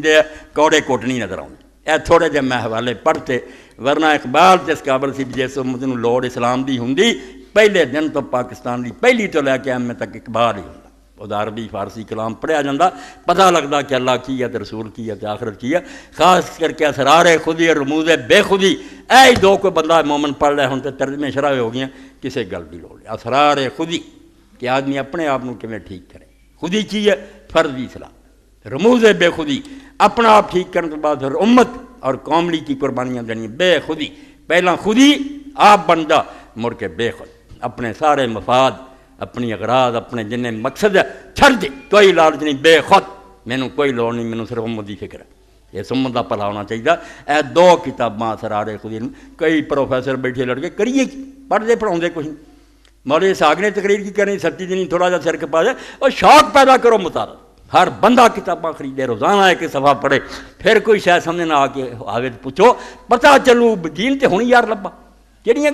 پیندے کوڑے کوٹنی نظر آؤں. اے تھوڑے جے میں حوالے پڑھتے ورنہ اقبال جس قابل سی جس امت نوں لوڑ اسلام دی ہوندی پہلے دن تو پاکستان دی پہلی تو لے کے ایم تک اقبال ہی ہوندا. وہ عربی فارسی کلام پڑھیا جاندہ پتہ لگدا کہ اللہ کی ہے تے رسول کی ہے تے آخرت کی ہے. خاص کر کے اسرار خودی اور رموز بے خودی اے دو کوئی بندہ مومن پڑھ لے ہوں تے ترجمے شرح ہو گئیں کسے گل دی لوڑ. اسرار خودی کہ آدمی اپنے آپ کو کیویں ٹھیک کرے. خودی کی ہے فرضی اصلاح. رموز بے خودی اپنا آپ ٹھیک کرنے کے بعد پھر امت اور قوم لی کی قربانیاں دینی. بے خودی پہلا خودی آپ بندہ مڑ کے بے خود اپنے سارے مفاد اپنی اغراض اپنے جن مقصد چھڑ دے کوئی لالچ نہیں. بے خود مینوں کوئی لوڑ نہیں مینوں صرف امت دی فکر ہے. اس امت دا بھلا ہونا چاہیے. اے دو کتاباں اسرار خودی کئی پروفیسر بیٹھے لڑ کے کریے پڑھتے پڑھاؤندے کچھ نہیں. مولوی اسحاق نے تقریر کی کرنی سچی دینی تھوڑا جا سر کپا جائے اور شوق پیدا کرو مطالعہ. ہر بندہ کتاباں خریدے روزانہ ایک صفحہ پڑھے پھر کوئی شاید سمجھ نہ آ کے آوے پوچھو پتہ چلو دین تے ہونی یار لبا کہڑیاں